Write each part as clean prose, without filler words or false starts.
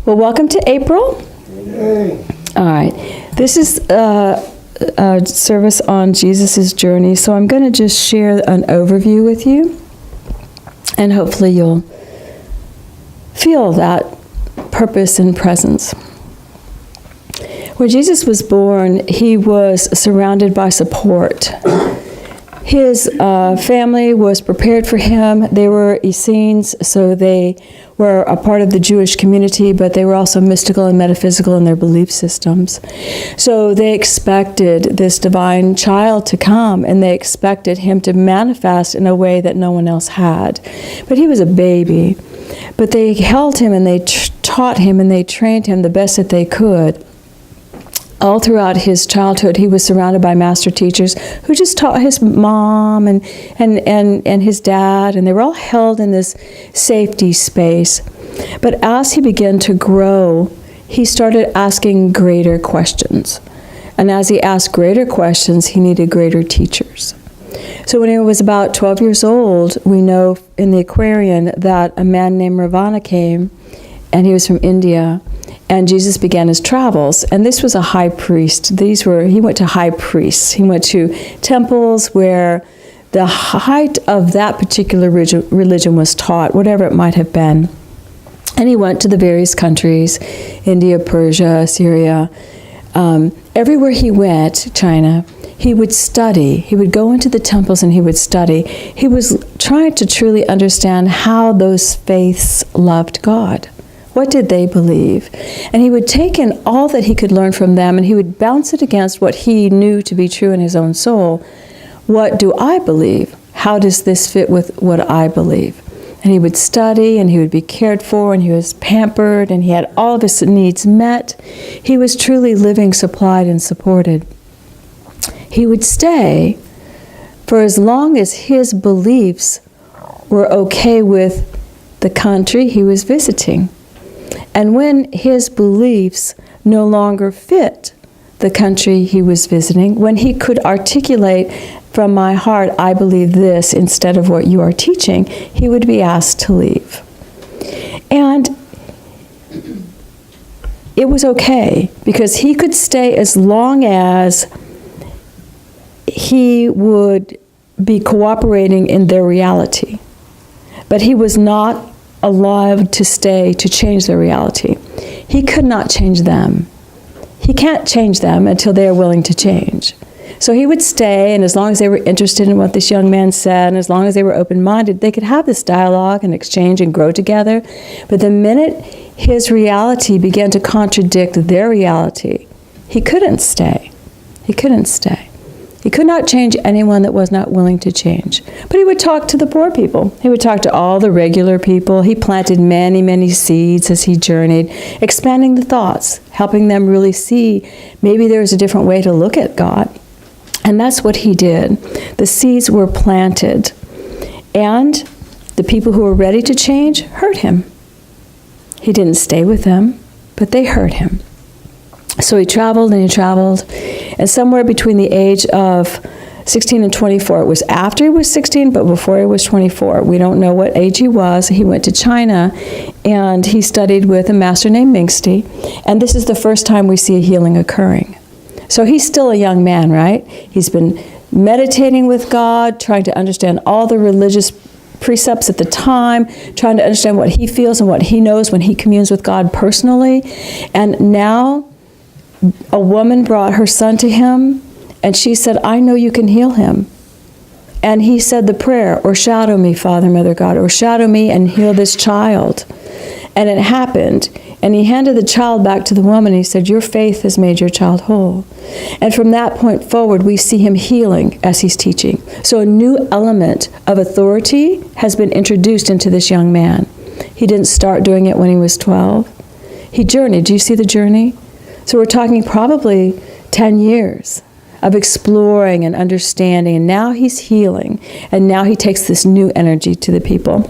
Well, welcome to April. Yay. All right. This is a service on Jesus' journey, so I'm going to just share an overview with you, and hopefully you'll feel that purpose and presence. When Jesus was born, he was surrounded by support. His family was prepared for him. They were Essenes, so they were a part of the Jewish community, but they were also mystical and metaphysical in their belief systems. So they expected this divine child to come, and they expected him to manifest in a way that no one else had. But he was a baby. But they held him, and they taught him, and they trained him the best that they could. All throughout his childhood, he was surrounded by master teachers who just taught his mom and his dad, and they were all held in this safety space. But as he began to grow, he started asking greater questions. And as he asked greater questions, he needed greater teachers. So when he was about 12 years old, we know in the Aquarian that a man named Ravana came, and he was from India. And Jesus began his travels, and this was a high priest. He went to high priests. He went to temples where the height of that particular religion was taught, whatever it might have been. And he went to the various countries, India, Persia, Syria. Everywhere he went, China, he would study. He would go into the temples and he would study. He was trying to truly understand how those faiths loved God. What did they believe? And he would take in all that he could learn from them, and he would bounce it against what he knew to be true in his own soul. What do I believe? How does this fit with what I believe? And he would study, and he would be cared for, and he was pampered, and he had all of his needs met. He was truly living supplied and supported. He would stay for as long as his beliefs were okay with the country he was visiting. And when his beliefs no longer fit the country he was visiting, when he could articulate from my heart, I believe this instead of what you are teaching, he would be asked to leave. And it was okay, because he could stay as long as he would be cooperating in their reality. But he was not allowed to stay to change their reality. He could not change them. He can't change them until they are willing to change. So he would stay, and as long as they were interested in what this young man said, and as long as they were open-minded, they could have this dialogue and exchange and grow together. But the minute his reality began to contradict their reality, he couldn't stay. He couldn't stay. He could not change anyone that was not willing to change. But he would talk to the poor people. He would talk to all the regular people. He planted many, many seeds as he journeyed, expanding the thoughts, helping them really see maybe there's a different way to look at God. And that's what he did. The seeds were planted. And the people who were ready to change heard him. He didn't stay with them, but they heard him. So he traveled and he traveled, and somewhere between the age of 16 and 24, it was after he was 16, but before he was 24. We don't know what age he was. He went to China, and he studied with a master named Mingsti, and this is the first time we see a healing occurring. So he's still a young man, right? He's been meditating with God, trying to understand all the religious precepts at the time, trying to understand what he feels and what he knows when he communes with God personally, and now a woman brought her son to him, and she said, I know you can heal him. And he said the prayer, or shadow me, Father, Mother God, or shadow me and heal this child. And it happened. And he handed the child back to the woman, and he said, your faith has made your child whole. And from that point forward, we see him healing as he's teaching. So a new element of authority has been introduced into this young man. He didn't start doing it when he was 12. He journeyed. Do you see the journey? So we're talking probably 10 years of exploring and understanding, and now he's healing, and now he takes this new energy to the people.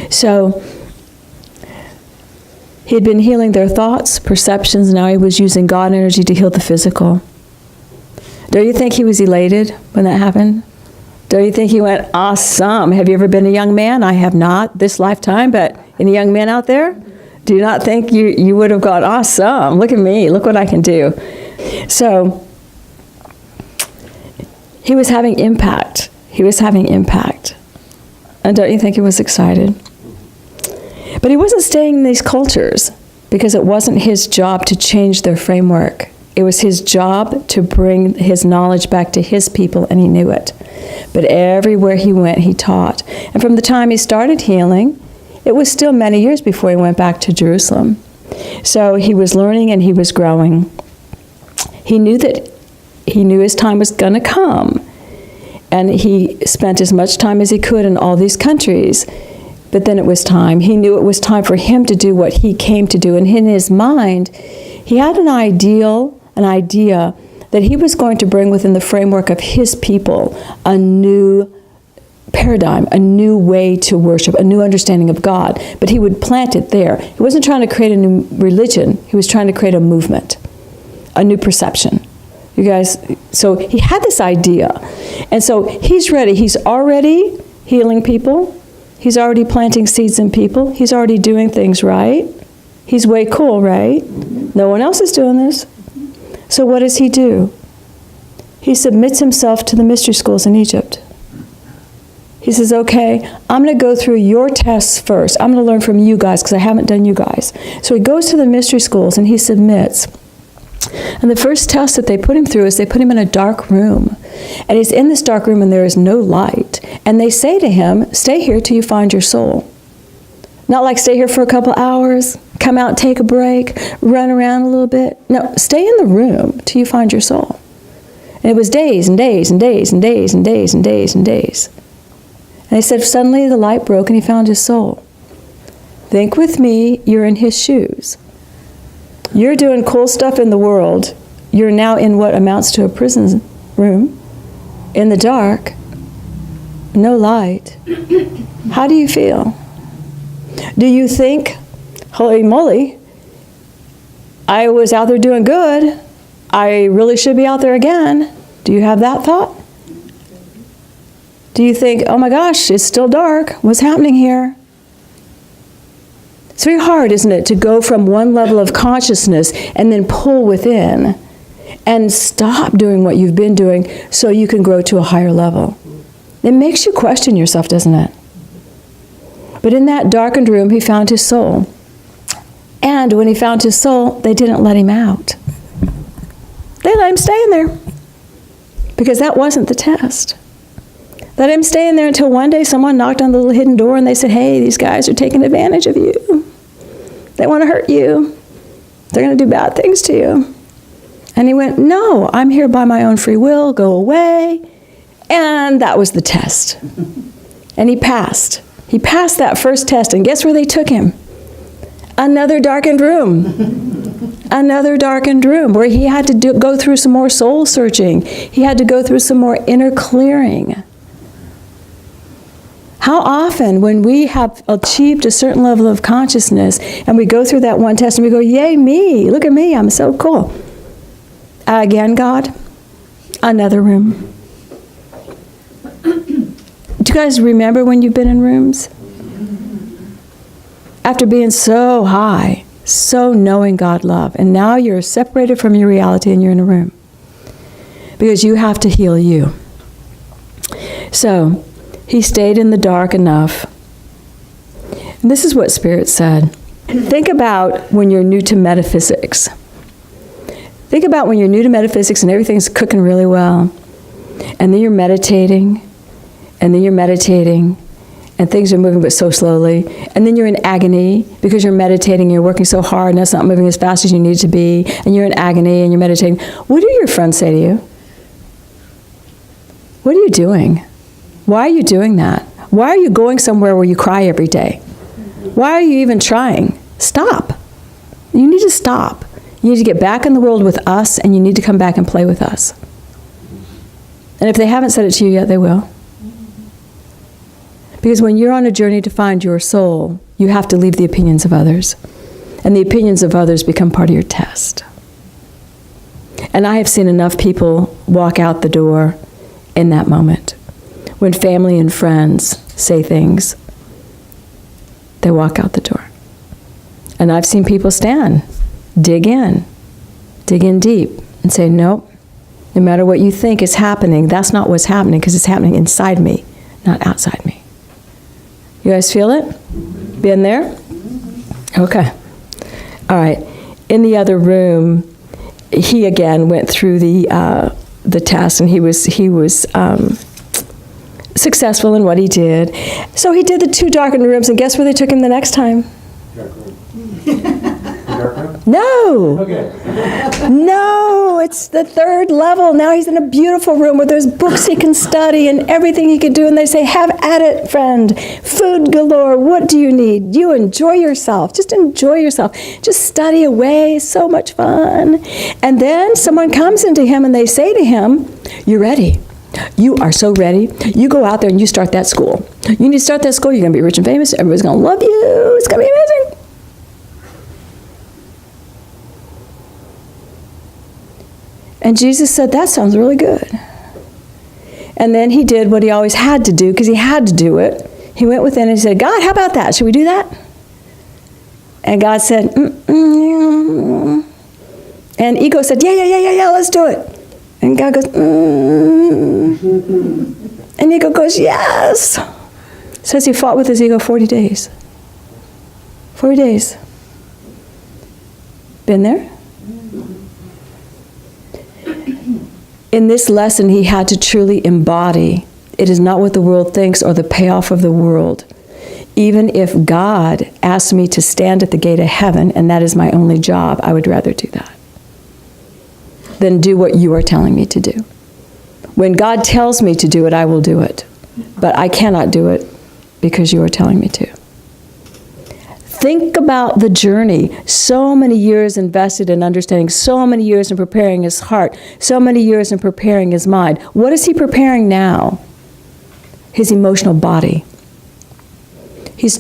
So he had been healing their thoughts, perceptions, now he was using God energy to heal the physical. Don't you think he was elated when that happened? Don't you think he went, awesome? Have you ever been a young man? I have not this lifetime, but any young men out there? Do you not think you would have gone, awesome, look at me, look what I can do? So he was having impact. He was having impact. And don't you think he was excited? But he wasn't staying in these cultures because it wasn't his job to change their framework. It was his job to bring his knowledge back to his people, and he knew it. But everywhere he went, he taught. And from the time he started healing, it was still many years before he went back to Jerusalem. So he was learning and he was growing. He knew his time was going to come. And he spent as much time as he could in all these countries. But then it was time. He knew it was time for him to do what he came to do. And in his mind, he had an idea that he was going to bring within the framework of his people a new paradigm, a new way to worship, a new understanding of God. But he would plant it there. He wasn't trying to create a new religion. He was trying to create a movement, a new perception. You guys, so he had this idea. And so he's ready. He's already healing people. He's already planting seeds in people. He's already doing things right. He's way cool, right? No one else is doing this. So what does he do? He submits himself to the mystery schools in Egypt. He says, okay, I'm going to go through your tests first. I'm going to learn from you guys because I haven't done you guys. So he goes to the mystery schools and he submits. And the first test that they put him through is they put him in a dark room. And he's in this dark room and there is no light. And they say to him, stay here till you find your soul. Not like stay here for a couple hours, come out, take a break, run around a little bit. No, stay in the room till you find your soul. And it was days and days and days and days and days and days and days. And he said suddenly the light broke and he found his soul. Think with me, you're in his shoes. You're doing cool stuff in the world. You're now in what amounts to a prison room, in the dark, no light. How do you feel? Do you think, holy moly, I was out there doing good. I really should be out there again. Do you have that thought? Do you think, oh my gosh, it's still dark. What's happening here? It's very hard, isn't it, to go from one level of consciousness and then pull within and stop doing what you've been doing so you can grow to a higher level. It makes you question yourself, doesn't it? But in that darkened room, he found his soul. And when he found his soul, they didn't let him out. They let him stay in there because that wasn't the test. Let him stay in there until one day someone knocked on the little hidden door and they said, hey, these guys are taking advantage of you. They want to hurt you. They're going to do bad things to you. And he went, no, I'm here by my own free will, go away. And that was the test. And he passed. He passed that first test, and guess where they took him? Another darkened room. Another darkened room where he had to go through some more soul searching. He had to go through some more inner clearing. How often when we have achieved a certain level of consciousness and we go through that one test and we go, yay me, look at me, I'm so cool. Again, God, another room. Do you guys remember when you've been in rooms? After being so high, so knowing God love, and now you're separated from your reality and you're in a room. Because you have to heal you. So, he stayed in the dark enough. And this is what Spirit said. Think about when you're new to metaphysics. Think about when you're new to metaphysics and everything's cooking really well. And then you're meditating. And then you're meditating. And things are moving but so slowly. And then you're in agony because you're meditating. You're working so hard and it's not moving as fast as you need to be. And you're in agony and you're meditating. What do your friends say to you? What are you doing? Why are you doing that? Why are you going somewhere where you cry every day? Why are you even trying? Stop. You need to stop. You need to get back in the world with us, and you need to come back and play with us. And if they haven't said it to you yet, they will. Because when you're on a journey to find your soul, you have to leave the opinions of others. And the opinions of others become part of your test. And I have seen enough people walk out the door in that moment. When family and friends say things, they walk out the door. And I've seen people stand, dig in deep, and say, nope, no matter what you think is happening, that's not what's happening, because it's happening inside me, not outside me. You guys feel it? Been there? Okay. All right. In the other room, he again went through the test, and he was successful in what he did. So he did the 2 darkened rooms, and guess where they took him the next time? Dark room. No. Okay. No, it's the 3rd level. Now he's in a beautiful room where there's books he can study and everything he can do. And they say, have at it, friend. Food galore. What do you need? You enjoy yourself. Just enjoy yourself. Just study away. So much fun. And then someone comes into him and they say to him, you're ready. You are so ready. You go out there and you start that school. You need to start that school. You're going to be rich and famous. Everybody's going to love you. It's going to be amazing. And Jesus said, that sounds really good. And then he did what he always had to do, because he had to do it. He went within and he said, God, how about that? Should we do that? And God said, And ego said, yeah, let's do it. And God goes, And ego goes, yes. Says he fought with his ego 40 days. 40 days. Been there? In this lesson, he had to truly embody. It is not what the world thinks or the payoff of the world. Even if God asked me to stand at the gate of heaven, and that is my only job, I would rather do that than do what you are telling me to do. When God tells me to do it, I will do it. But I cannot do it because you are telling me to. Think about the journey. So many years invested in understanding, so many years in preparing his heart, so many years in preparing his mind. What is he preparing now? His emotional body.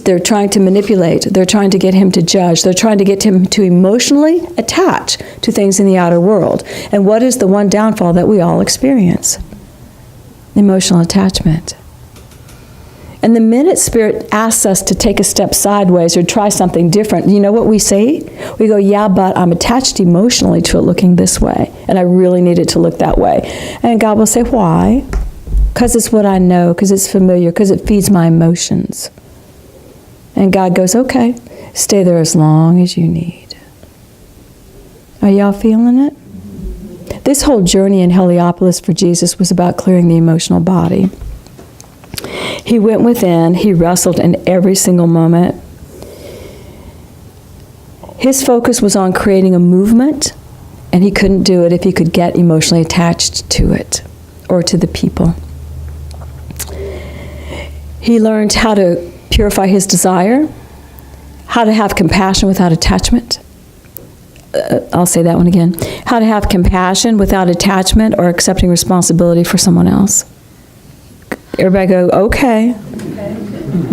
They're trying to manipulate. They're trying to get him to judge. They're trying to get him to emotionally attach to things in the outer world. And what is the one downfall that we all experience? Emotional attachment. And the minute Spirit asks us to take a step sideways or try something different, you know what we say? We go, yeah, but I'm attached emotionally to it looking this way, and I really need it to look that way. And God will say, why? Because it's what I know, because it's familiar, because it feeds my emotions. And God goes, okay, stay there as long as you need. Are y'all feeling it? This whole journey in Heliopolis for Jesus was about clearing the emotional body. He went within, he wrestled in every single moment. His focus was on creating a movement, and he couldn't do it if he could get emotionally attached to it or to the people. He learned how to purify his desire, how to have compassion without attachment. I'll say that one again. How to have compassion without attachment or accepting responsibility for someone else. Everybody go, okay.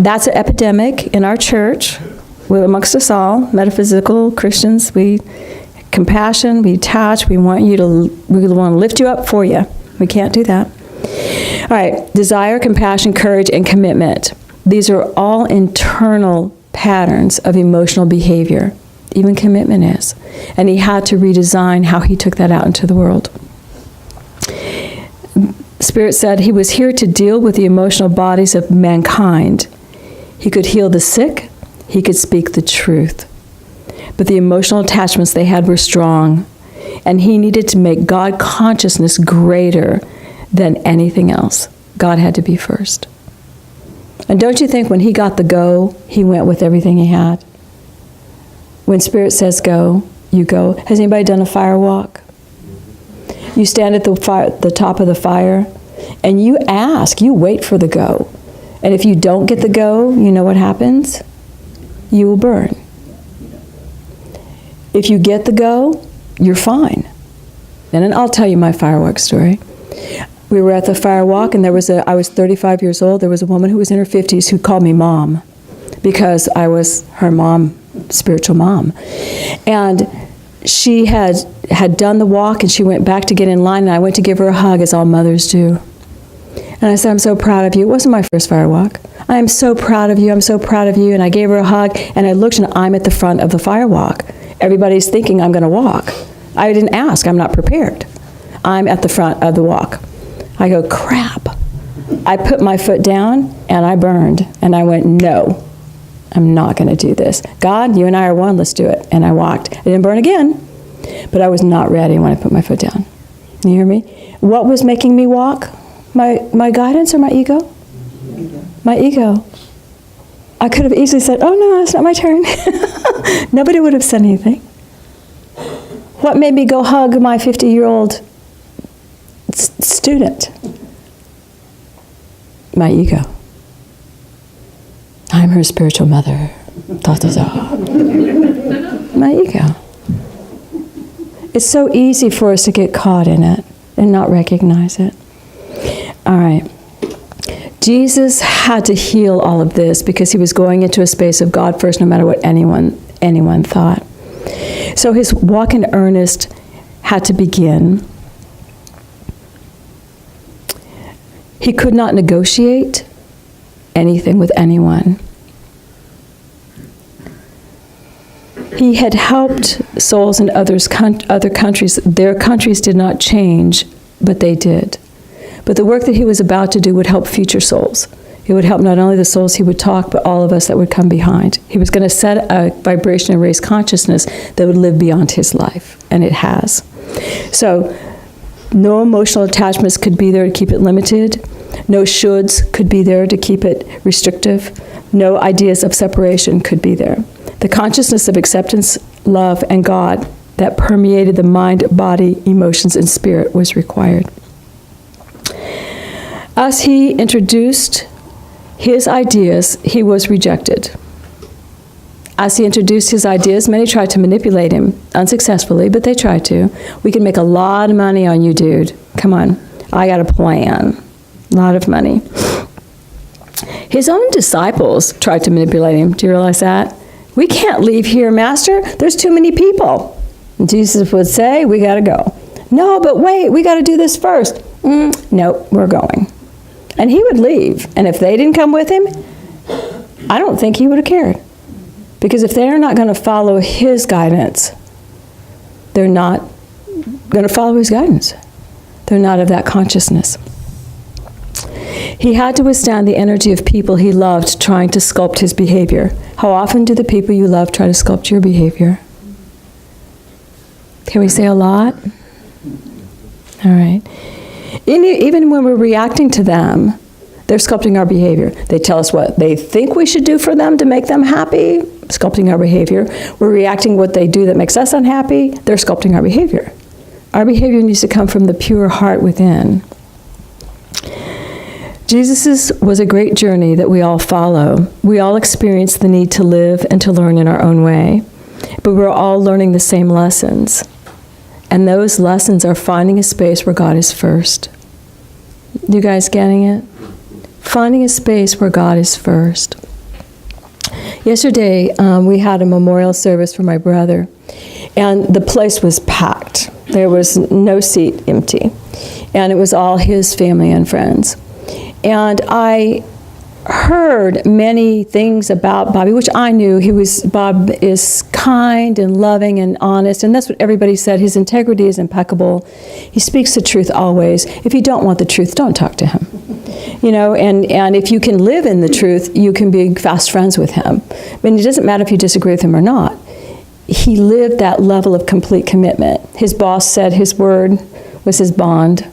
That's an epidemic in our church, amongst us all, metaphysical Christians. Compassion, we attach, we want to lift you up for you. We can't do that. All right, desire, compassion, courage, and commitment. These are all internal patterns of emotional behavior. Even commitment is. And he had to redesign how he took that out into the world. Spirit said he was here to deal with the emotional bodies of mankind. He could heal the sick. He could speak the truth. But the emotional attachments they had were strong. And he needed to make God consciousness greater than anything else. God had to be first. And don't you think when he got the go, he went with everything he had? When Spirit says go, you go. Has anybody done a fire walk? You stand at the top of the fire, and you ask, you wait for the go. And if you don't get the go, you know what happens? You will burn. If you get the go, you're fine. And then I'll tell you my firework story. We were at the fire walk, and I was 35 years old. There was a woman who was in her 50s who called me mom because I was her mom, spiritual mom. And she had done the walk, and she went back to get in line, and I went to give her a hug, as all mothers do. And I said, I'm so proud of you. It wasn't my first fire walk. I am so proud of you. I'm so proud of you. And I gave her a hug, and I looked, and I'm at the front of the fire walk. Everybody's thinking I'm going to walk. I didn't ask. I'm not prepared. I'm at the front of the walk. I go, crap. I put my foot down, and I burned. And I went, no, I'm not going to do this. God, you and I are one. Let's do it. And I walked. I didn't burn again, but I was not ready when I put my foot down. You hear me? What was making me walk? My guidance or my ego? My ego. I could have easily said, oh no, it's not my turn. Nobody would have said anything. What made me go hug my 50-year-old student? My ego. I'm her spiritual mother. Da, da, da. My ego. It's so easy for us to get caught in it and not recognize it. All right. Jesus had to heal all of this because he was going into a space of God first, no matter what anyone thought. So his walk in earnest had to begin. He could not negotiate anything with anyone. He had helped souls in other countries. Their countries did not change, but they did. But the work that he was about to do would help future souls. It would help not only the souls he would talk, but all of us that would come behind. He was going to set a vibration and raise consciousness that would live beyond his life, and it has. So no emotional attachments could be there to keep it limited. No shoulds could be there to keep it restrictive. No ideas of separation could be there. The consciousness of acceptance, love, and God that permeated the mind, body, emotions, and spirit was required. As he introduced his ideas, he was rejected. As he introduced his ideas, many tried to manipulate him, unsuccessfully, but they tried to. We can make a lot of money on you, dude. Come on, I got a plan. A lot of money. His own disciples tried to manipulate him. Do you realize that? We can't leave here, Master. There's too many people. And Jesus would say, we got to go. No, but wait, we got to do this first. Nope, we're going. And he would leave. And if they didn't come with him, I don't think he would have cared. Because if they're not going to follow his guidance, they're not going to follow his guidance. They're not of that consciousness. He had to withstand the energy of people he loved trying to sculpt his behavior. How often do the people you love try to sculpt your behavior? Can we say a lot? All right. Even when we're reacting to them, they're sculpting our behavior. They tell us what they think we should do for them to make them happy, sculpting our behavior. We're reacting what they do that makes us unhappy, they're sculpting our behavior. Our behavior needs to come from the pure heart within. Jesus's was a great journey that we all follow. We all experience the need to live and to learn in our own way, but we're all learning the same lessons. And those lessons are finding a space where God is first. You guys getting it? Finding a space where God is first. Yesterday, we had a memorial service for my brother, and the place was packed. There was no seat empty, and it was all his family and friends. And I heard many things about Bobby, which I knew. Bob is kind and loving and honest, and that's what everybody said. His integrity is impeccable. He speaks the truth always. If you don't want the truth, don't talk to him. You know, and if you can live in the truth, you can be fast friends with him. I mean, it doesn't matter if you disagree with him or not. He lived that level of complete commitment. His boss said his word was his bond.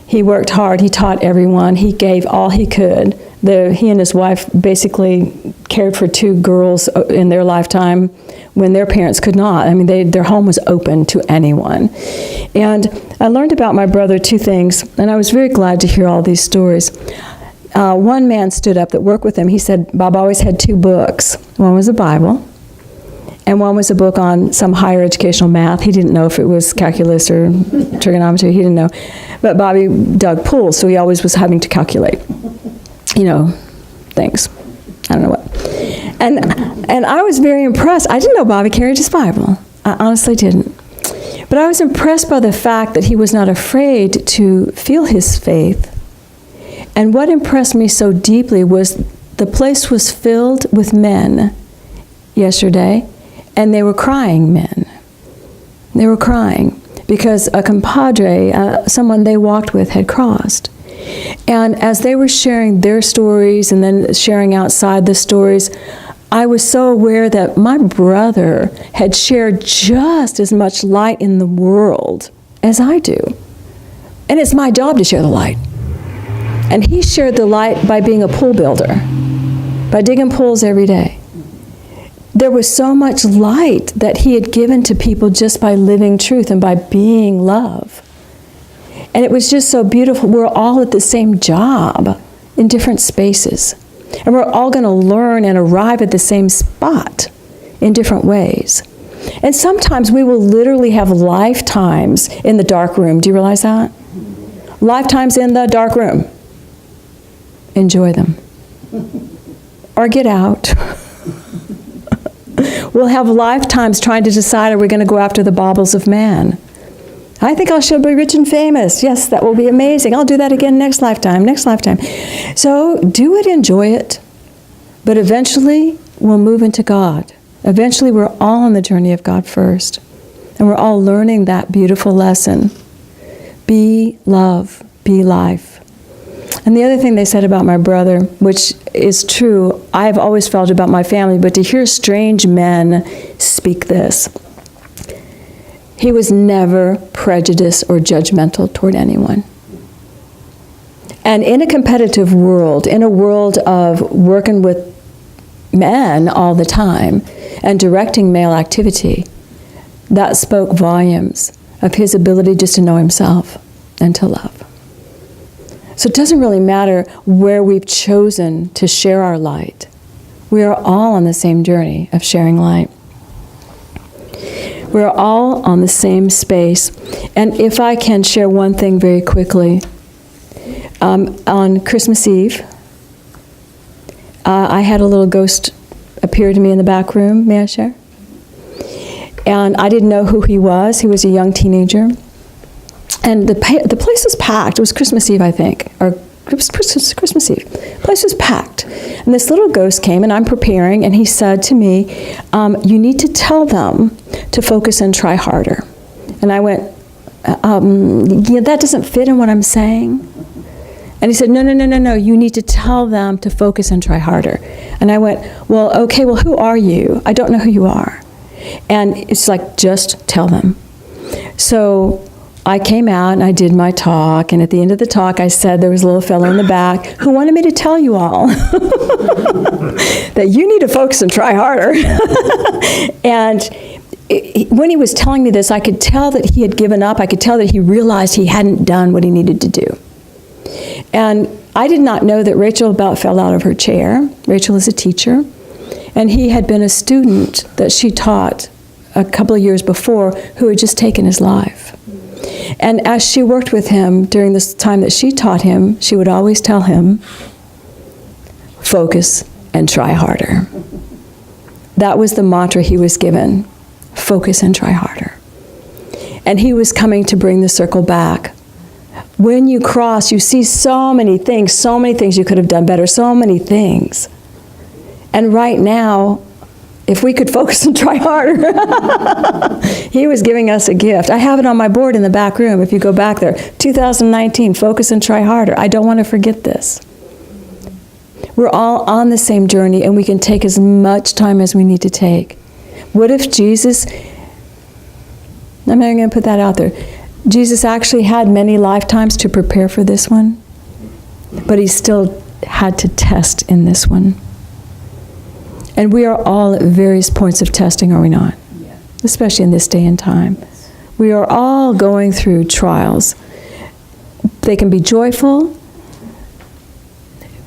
He worked hard. He taught everyone. He gave all he could. He and his wife basically cared for 2 girls in their lifetime when their parents could not. I mean, their home was open to anyone. And I learned about my brother 2 things, and I was very glad to hear all these stories. One man stood up that worked with him. He said, Bob always had 2 books. One was a Bible, and one was a book on some higher educational math. He didn't know if it was calculus or trigonometry. He didn't know. But Bobby dug pools, so he always was having to calculate, things. I don't know what. And I was very impressed. I didn't know Bobby carried his Bible. I honestly didn't. But I was impressed by the fact that he was not afraid to feel his faith And what impressed me so deeply was the place was filled with men yesterday, and they were crying men. They were crying because a compadre, someone they walked with, had crossed. And as they were sharing their stories and then sharing outside the stories, I was so aware that my brother had shared just as much light in the world as I do. And it's my job to share the light. And he shared the light by being a pool builder, by digging pools every day. There was so much light that he had given to people just by living truth and by being love. And it was just so beautiful. We're all at the same job in different spaces. And we're all going to learn and arrive at the same spot in different ways. And sometimes we will literally have lifetimes in the dark room. Do you realize that? Lifetimes in the dark room. Enjoy them. Or get out. We'll have lifetimes trying to decide, are we going to go after the baubles of man? I think I shall be rich and famous. Yes, that will be amazing. I'll do that again next lifetime, next lifetime. So do it, enjoy it. But eventually, we'll move into God. Eventually, we're all on the journey of God first. And we're all learning that beautiful lesson. Be love, be life. And the other thing they said about my brother, which is true, I've always felt about my family, but to hear strange men speak this, he was never prejudiced or judgmental toward anyone. And in a competitive world, in a world of working with men all the time and directing male activity, that spoke volumes of his ability just to know himself and to love. So it doesn't really matter where we've chosen to share our light. We are all on the same journey of sharing light. We're all on the same space. And if I can share one thing very quickly, on Christmas Eve, I had a little ghost appear to me in the back room. May I share? And I didn't know who he was. He was a young teenager. And the place was packed. It was Christmas Eve, I think, or Christmas Eve. The place was packed. And this little ghost came, and I'm preparing, and he said to me, you need to tell them to focus and try harder. And I went, yeah, that doesn't fit in what I'm saying. And he said, no, you need to tell them to focus and try harder. And I went, well, okay, well, who are you? I don't know who you are. And it's like, just tell them. So I came out and I did my talk, and at the end of the talk I said there was a little fellow in the back who wanted me to tell you all that you need to focus and try harder. And when he was telling me this, I could tell that he had given up. I could tell that he realized he hadn't done what he needed to do. And I did not know that Rachel about fell out of her chair. Rachel is a teacher, and he had been a student that she taught a couple of years before who had just taken his life. And as she worked with him during this time that she taught him, she would always tell him, focus and try harder. That was the mantra he was given, focus and try harder. And he was coming to bring the circle back. When you cross, you see so many things you could have done better, so many things. And right now, if we could focus and try harder, he was giving us a gift. I have it on my board in the back room. If you go back there, 2019, focus and try harder. I don't want to forget this. We're all on the same journey, and we can take as much time as we need to take. What if Jesus, I'm not going to put that out there, Jesus actually had many lifetimes to prepare for this one, but he still had to test in this one. And we are all at various points of testing, are we not? Yeah. Especially in this day and time. Yes. We are all going through trials. They can be joyful,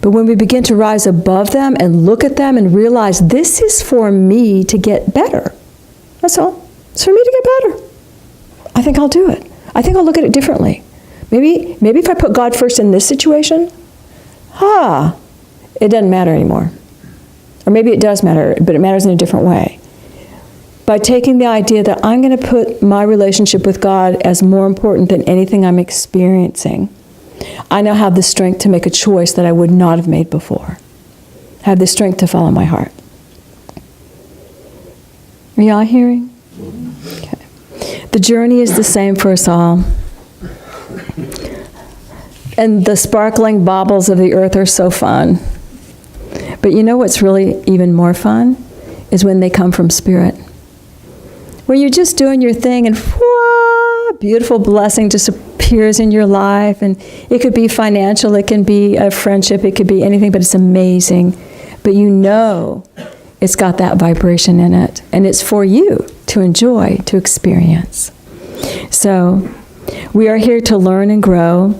but when we begin to rise above them and look at them and realize this is for me to get better. That's all. It's for me to get better. I think I'll do it. I think I'll look at it differently. Maybe if I put God first in this situation, it doesn't matter anymore. Or maybe it does matter, but it matters in a different way. By taking the idea that I'm going to put my relationship with God as more important than anything I'm experiencing, I now have the strength to make a choice that I would not have made before. I have the strength to follow my heart. Are y'all hearing? Okay. The journey is the same for us all. And the sparkling baubles of the earth are so fun. But you know what's really even more fun? Is when they come from spirit. When you're just doing your thing and whoa, beautiful blessing just appears in your life. And it could be financial, it can be a friendship, it could be anything, but it's amazing. But you know it's got that vibration in it. And it's for you to enjoy, to experience. So we are here to learn and grow.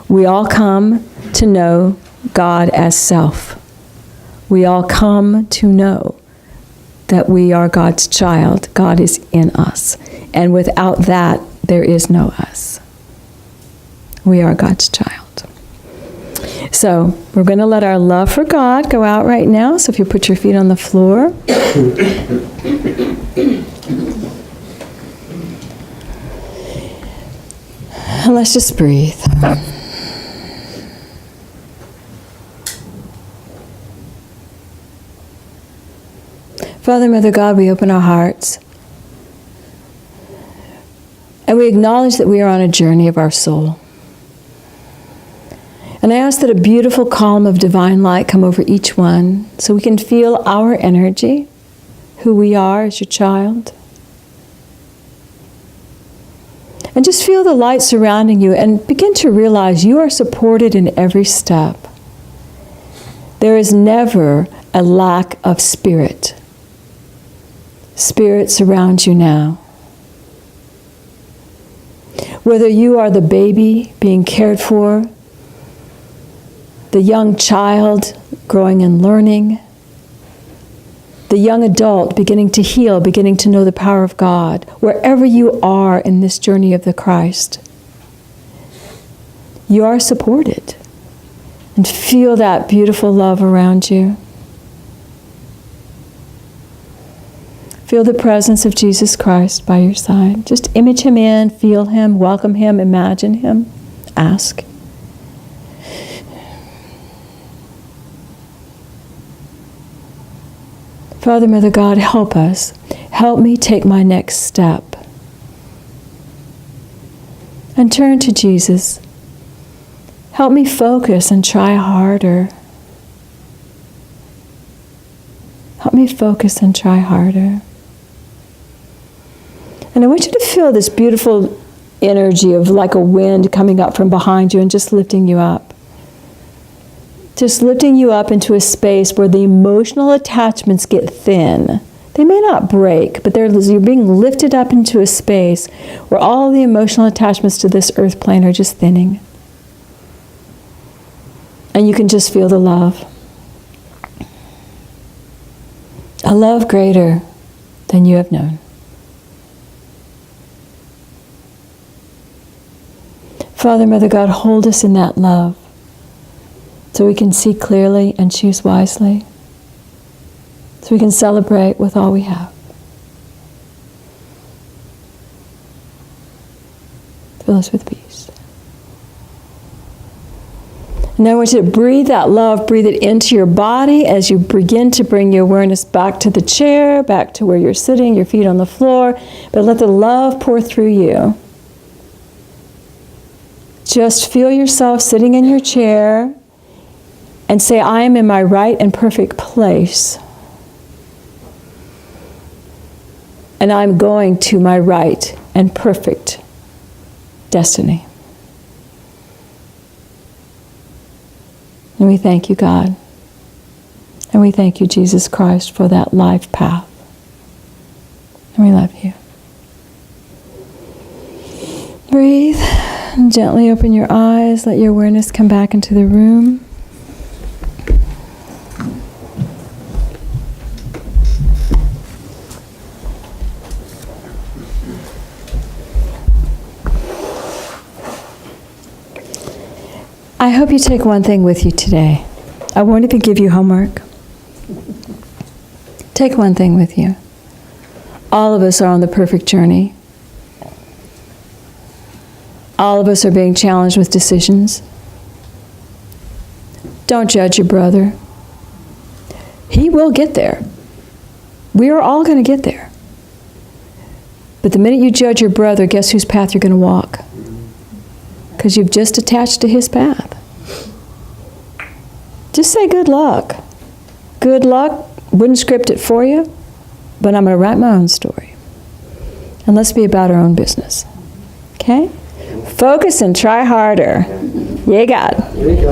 We all come to know God as self. We all come to know that we are God's child. God is in us. And without that, there is no us. We are God's child. So we're going to let our love for God go out right now. So if you put your feet on the floor. And let's just breathe. Father, Mother God, we open our hearts. And we acknowledge that we are on a journey of our soul. And I ask that a beautiful column of divine light come over each one so we can feel our energy, who we are as your child. And just feel the light surrounding you and begin to realize you are supported in every step. There is never a lack of spirit. Spirit surrounds you now. Whether you are the baby being cared for, the young child growing and learning, the young adult beginning to heal, beginning to know the power of God, wherever you are in this journey of the Christ, you are supported. And feel that beautiful love around you. Feel the presence of Jesus Christ by your side. Just image him in, feel him, welcome him, imagine him, ask. Father, Mother God, help us. Help me take my next step. And turn to Jesus. Help me focus and try harder. Help me focus and try harder. And I want you to feel this beautiful energy of like a wind coming up from behind you and just lifting you up. Just lifting you up into a space where the emotional attachments get thin. They may not break, but you're being lifted up into a space where all the emotional attachments to this earth plane are just thinning. And you can just feel the love. A love greater than you have known. Father, Mother God, hold us in that love so we can see clearly and choose wisely, so we can celebrate with all we have. Fill us with peace. And I want you to breathe that love, breathe it into your body as you begin to bring your awareness back to the chair, back to where you're sitting, your feet on the floor, but let the love pour through you. Just feel yourself sitting in your chair and say, I am in my right and perfect place. And I'm going to my right and perfect destiny. And we thank you, God. And we thank you, Jesus Christ, for that life path. And we love you. Breathe. And gently open your eyes. Let your awareness come back into the room. I hope you take one thing with you today. I won't even give you homework. Take one thing with you. All of us are on the perfect journey. All of us are being challenged with decisions. Don't judge your brother. He will get there. We are all going to get there. But the minute you judge your brother, guess whose path you're going to walk? Because you've just attached to his path. Just say good luck. Good luck. Wouldn't script it for you, but I'm going to write my own story. And let's be about our own business. Okay? Focus and try harder. You got it.